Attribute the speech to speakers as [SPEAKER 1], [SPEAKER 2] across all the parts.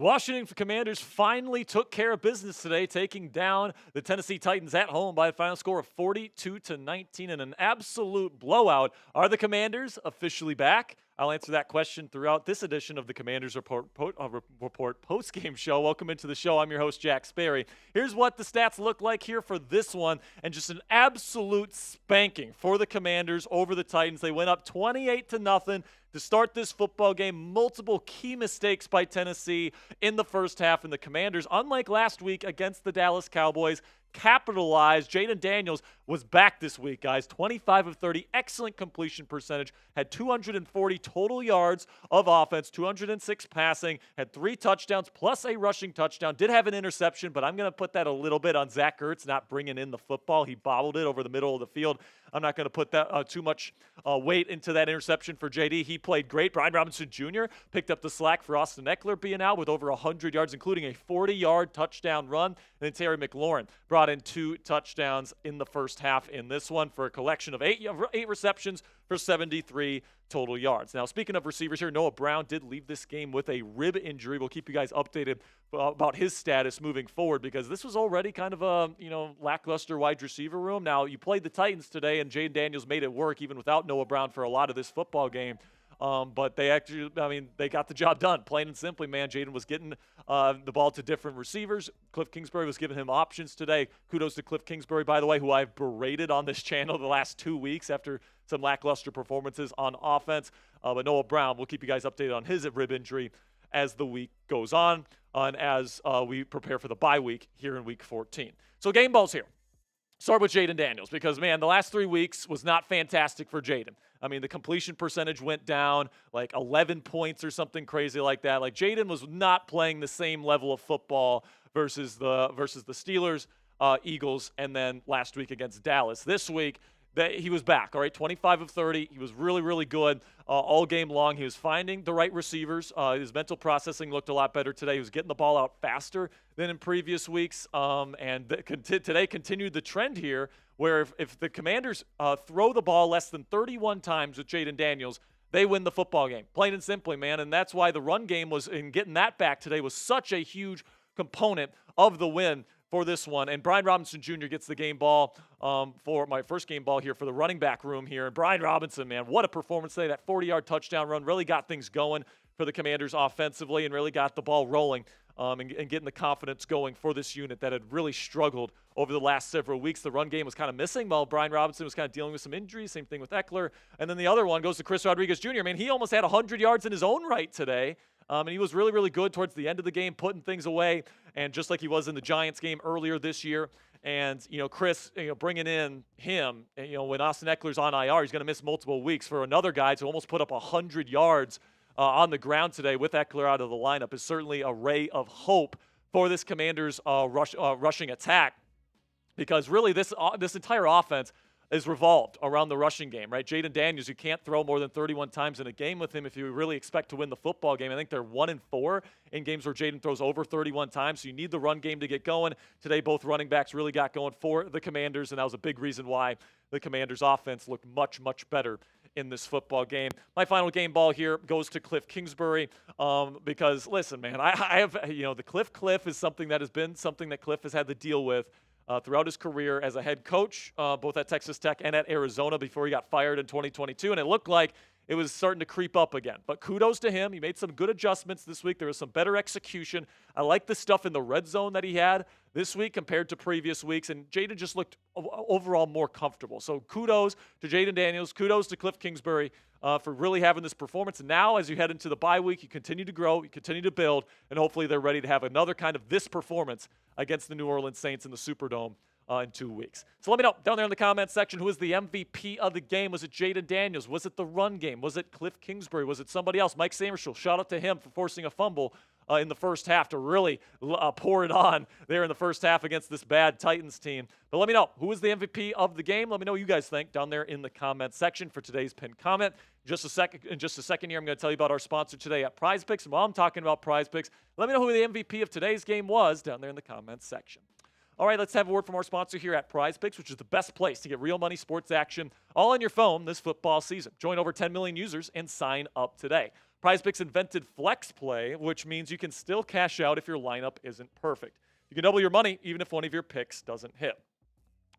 [SPEAKER 1] Washington Commanders finally took care of business today, taking down the Tennessee Titans at home by a final score of 42-19 in an absolute blowout. Are the Commanders officially back? I'll answer that question throughout this edition of the Commanders Report post-game show. Welcome into the show. I'm your host, Jack Sperry. Here's what the stats look like here for this one, and just an absolute spanking for the Commanders over the Titans. They went up 28-0 to start this football game. Multiple key mistakes by Tennessee in the first half, and the Commanders, unlike last week against the Dallas Cowboys, capitalized. Jayden Daniels was back this week, guys. 25 of 30, excellent completion percentage, had 240 total yards of offense, 206 passing, had 3 touchdowns plus a rushing touchdown. Did have an interception, but I'm going to put that a little bit on Zach Ertz not bringing in the football. He bobbled it over the middle of the field. I'm not going to put that too much weight into that interception for JD. He played great. Brian Robinson Jr. picked up the slack for Austin Eckler being out with over 100 yards, including a 40-yard touchdown run. And then Terry McLaurin brought in 2 touchdowns in the first half in this one for a collection of 8 receptions for 73 total yards. Now, speaking of receivers here, Noah Brown did leave this game with a rib injury. We'll keep you guys updated about his status moving forward because this was already kind of a, lackluster wide receiver room. Now, you played the Titans today, and Jayden Daniels made it work even without Noah Brown for a lot of this football game. But they actually, they got the job done. Plain and simply, man, Jayden was getting the ball to different receivers. Kliff Kingsbury was giving him options today. Kudos to Kliff Kingsbury, by the way, who I've berated on this channel the last 2 weeks after some lackluster performances on offense. But Noah Brown, we'll keep you guys updated on his rib injury as the week goes on and as we prepare for the bye week here in Week 14. So game balls here. Start with Jayden Daniels because, man, the last 3 weeks was not fantastic for Jayden. The completion percentage went down like 11 points or something crazy like that. Like, Jayden was not playing the same level of football versus the Steelers, Eagles, and then last week against Dallas. This week, he was back, all right, 25 of 30. He was really, really good all game long. He was finding the right receivers. His mental processing looked a lot better today. He was getting the ball out faster than in previous weeks. Today continued the trend here where if the Commanders throw the ball less than 31 times with Jayden Daniels, they win the football game, plain and simply, man. And that's why the run game in getting that back today was such a huge component of the win for this one. And Brian Robinson Jr. gets the game ball for my first game ball here for the running back room here. And Brian Robinson, man, what a performance today. That 40-yard touchdown run really got things going for the Commanders offensively and really got the ball rolling and getting the confidence going for this unit that had really struggled over the last several weeks. The run game was kind of missing while Brian Robinson was kind of dealing with some injuries. Same thing with Eckler. And then the other one goes to Chris Rodriguez Jr. Man, he almost had 100 yards in his own right today. And he was really, really good towards the end of the game, putting things away, and just like he was in the Giants game earlier this year. And, Chris, bringing in him, when Austin Eckler's on IR, he's going to miss multiple weeks. For another guy to almost put up 100 yards on the ground today with Eckler out of the lineup is certainly a ray of hope for this Commanders rushing attack, because really this entire offense is revolved around the rushing game, right? Jayden Daniels, you can't throw more than 31 times in a game with him if you really expect to win the football game. I think they're 1-4 in games where Jayden throws over 31 times, so you need the run game to get going. Today, both running backs really got going for the Commanders, and that was a big reason why the Commanders' offense looked much, much better in this football game. My final game ball here goes to Kliff Kingsbury because, listen, man, I have, the Kliff is something that has been something that Kliff has had to deal with throughout his career as a head coach, both at Texas Tech and at Arizona before he got fired in 2022. And it looked like it was starting to creep up again. But kudos to him. He made some good adjustments this week. There was some better execution. I like the stuff in the red zone that he had this week compared to previous weeks. And Jayden just looked overall more comfortable. So kudos to Jayden Daniels. Kudos to Kliff Kingsbury for really having this performance. And now as you head into the bye week, you continue to grow, you continue to build, and hopefully they're ready to have another kind of this performance against the New Orleans Saints in the Superdome in 2 weeks. So let me know down there in the comments section, who is the MVP of the game? Was it Jayden Daniels? Was it the run game? Was it Kliff Kingsbury? Was it somebody else? Mike Sainristil, shout out to him for forcing a fumble in the first half to really pour it on there in the first half against this bad Titans team. But let me know, who was the MVP of the game? Let me know what you guys think down there in the comment section for today's pinned comment. In just a second here, I'm going to tell you about our sponsor today at Prize Picks. And while I'm talking about Prize Picks, let me know who the MVP of today's game was down there in the comments section. All right, let's have a word from our sponsor here at Prize Picks, which is the best place to get real money sports action all on your phone this football season. Join over 10 million users and sign up today. PrizePicks invented flex play, which means you can still cash out if your lineup isn't perfect. You can double your money even if one of your picks doesn't hit.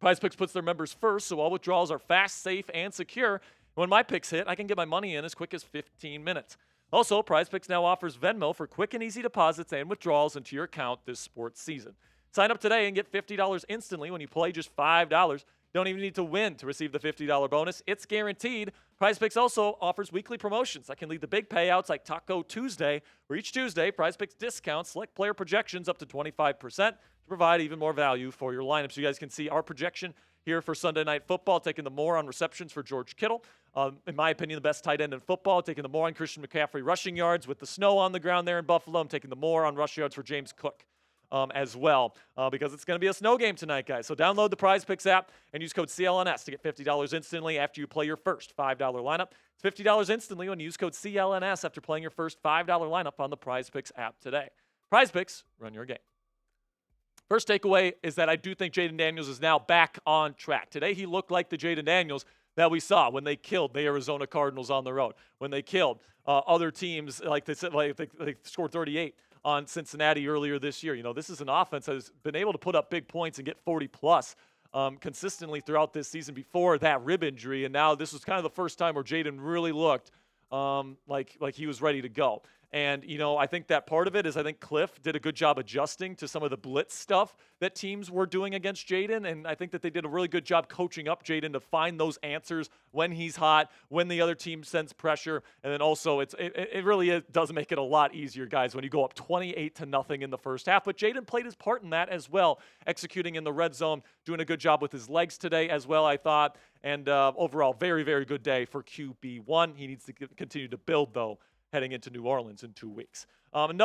[SPEAKER 1] PrizePicks puts their members first, so all withdrawals are fast, safe, and secure. When my picks hit, I can get my money in as quick as 15 minutes. Also, PrizePicks now offers Venmo for quick and easy deposits and withdrawals into your account this sports season. Sign up today and get $50 instantly when you play just $5. Don't even need to win to receive the $50 bonus. It's guaranteed. PrizePicks also offers weekly promotions that can lead to big payouts like Taco Tuesday, where each Tuesday, PrizePicks discounts select player projections up to 25% to provide even more value for your lineup. So you guys can see our projection here for Sunday Night Football, taking the more on receptions for George Kittle. In my opinion, the best tight end in football, taking the more on Christian McCaffrey rushing yards. With the snow on the ground there in Buffalo, I'm taking the more on rush yards for James Cook. As well, because it's going to be a snow game tonight, guys. So download the PrizePicks app and use code CLNS to get $50 instantly after you play your first $5 lineup. It's $50 instantly when you use code CLNS after playing your first $5 lineup on the PrizePicks app today. PrizePicks, run your game. First takeaway is that I do think Jayden Daniels is now back on track. Today he looked like the Jayden Daniels that we saw when they killed the Arizona Cardinals on the road, when they killed other teams like they scored 38 on Cincinnati earlier this year. You know, this is an offense that has been able to put up big points and get 40-plus consistently throughout this season before that rib injury, and now this was kind of the first time where Jayden really looked like he was ready to go. And, you know, I think that part of it is I think Kliff did a good job adjusting to some of the blitz stuff that teams were doing against Jayden. And I think that they did a really good job coaching up Jayden to find those answers when he's hot, when the other team sends pressure. And then also it really does make it a lot easier, guys, when you go up 28-0 in the first half. But Jayden played his part in that as well, executing in the red zone, doing a good job with his legs today as well, I thought. And overall, very, very good day for QB1. He needs to continue to build, though, heading into New Orleans in 2 weeks. And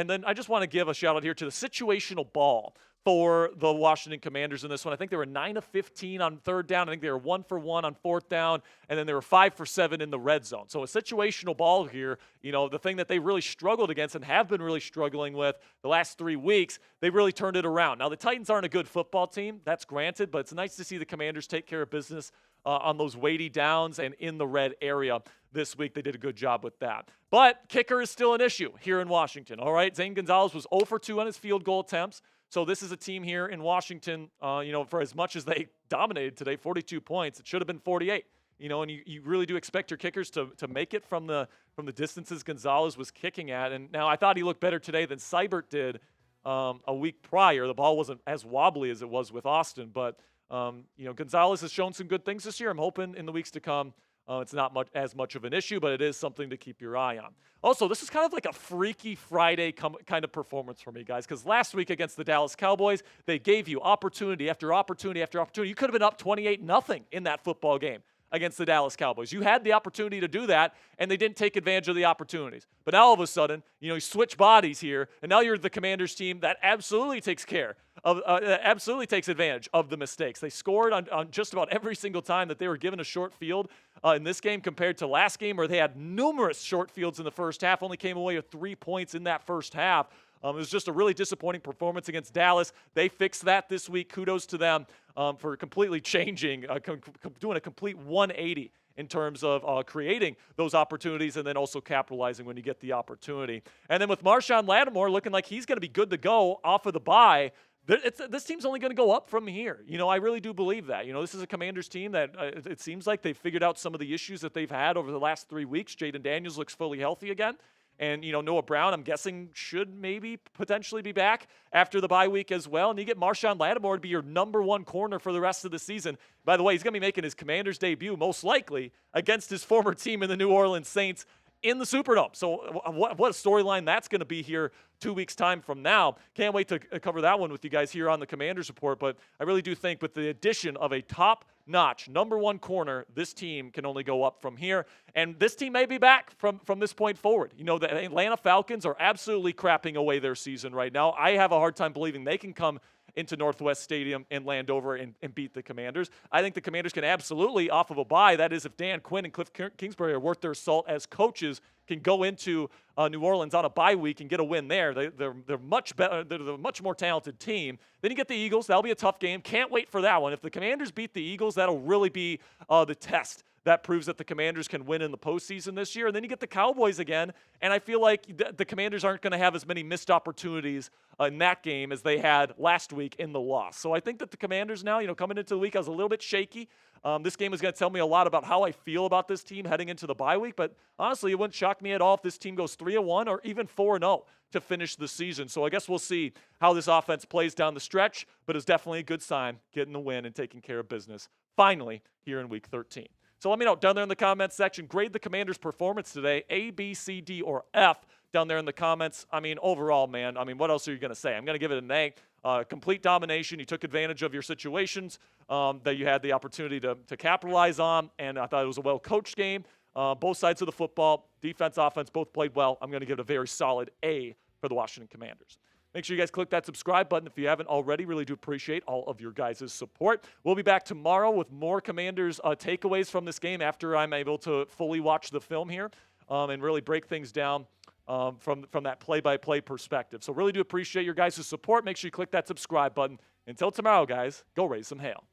[SPEAKER 1] then I just want to give a shout out here to the situational ball for the Washington Commanders in this one. I think they were 9 of 15 on third down. I think they were 1 for 1 on fourth down, and then they were 5 for 7 in the red zone. So a situational ball here, you know, the thing that they really struggled against and have been really struggling with the last 3 weeks, they really turned it around. Now, the Titans aren't a good football team, that's granted, but it's nice to see the Commanders take care of business on those weighty downs and in the red area this week. They did a good job with that. But kicker is still an issue here in Washington, all right? Zane Gonzalez was 0 for 2 on his field goal attempts. So this is a team here in Washington, you know, for as much as they dominated today, 42 points, it should have been 48. You know, and you really do expect your kickers to make it from the distances Gonzalez was kicking at. And now I thought he looked better today than Seibert did a week prior. The ball wasn't as wobbly as it was with Austin, but you know, Gonzalez has shown some good things this year. I'm hoping in the weeks to come it's not as much of an issue, but it is something to keep your eye on. Also, this is kind of like a Freaky Friday kind of performance for me, guys, because last week against the Dallas Cowboys, they gave you opportunity after opportunity after opportunity. You could have been up 28-0 in that football game against the Dallas Cowboys. You had the opportunity to do that, and they didn't take advantage of the opportunities. But now all of a sudden, you know, you switch bodies here, and now you're the Commanders team that absolutely takes advantage of the mistakes. They scored on just about every single time that they were given a short field in this game compared to last game where they had numerous short fields in the first half, only came away with 3 points in that first half. It was just a really disappointing performance against Dallas. They fixed that this week. Kudos to them for completely changing, doing a complete 180 in terms of creating those opportunities and then also capitalizing when you get the opportunity. And then with Marshawn Lattimore looking like he's going to be good to go off of the bye, this team's only going to go up from here. You know, I really do believe that. You know, this is a Commanders team that it seems like they've figured out some of the issues that they've had over the last 3 weeks. Jayden Daniels looks fully healthy again. And, you know, Noah Brown, I'm guessing, should maybe potentially be back after the bye week as well. And you get Marshawn Lattimore to be your number 1 corner for the rest of the season. By the way, he's going to be making his Commanders debut, most likely, against his former team in the New Orleans Saints in the Superdome. So what a storyline that's going to be here 2 weeks' time from now. Can't wait to cover that one with you guys here on the Commanders Report. But I really do think with the addition of a top-notch number 1 corner, this team can only go up from here. And this team may be back from this point forward. You know, the Atlanta Falcons are absolutely crapping away their season right now. I have a hard time believing they can come into Northwest Stadium in Landover and beat the Commanders. I think the Commanders can absolutely, off of a bye, that is if Dan Quinn and Kliff Kingsbury are worth their salt as coaches, can go into New Orleans on a bye week and get a win there. They're much better. They're the much more talented team. Then you get the Eagles. That'll be a tough game. Can't wait for that one. If the Commanders beat the Eagles, that'll really be the test that proves that the Commanders can win in the postseason this year. And then you get the Cowboys again, and I feel like the Commanders aren't going to have as many missed opportunities in that game as they had last week in the loss. So I think that the Commanders now, coming into the week, I was a little bit shaky. This game is going to tell me a lot about how I feel about this team heading into the bye week. But honestly, it wouldn't shock me at all if this team goes 3-1 or even 4-0 to finish the season. So I guess we'll see how this offense plays down the stretch. But it's definitely a good sign getting the win and taking care of business finally here in Week 13. So let me know down there in the comments section. Grade the Commanders' performance today, A, B, C, D, or F down there in the comments. I mean, overall, man, what else are you going to say? I'm going to give it an A. Complete domination. You took advantage of your situations that you had the opportunity to capitalize on, and I thought it was a well-coached game. Both sides of the football, defense, offense, both played well. I'm going to give it a very solid A for the Washington Commanders. Make sure you guys click that subscribe button if you haven't already. Really do appreciate all of your guys' support. We'll be back tomorrow with more Commanders takeaways from this game after I'm able to fully watch the film here and really break things down from that play-by-play perspective. So really do appreciate your guys' support. Make sure you click that subscribe button. Until tomorrow, guys, go raise some hail.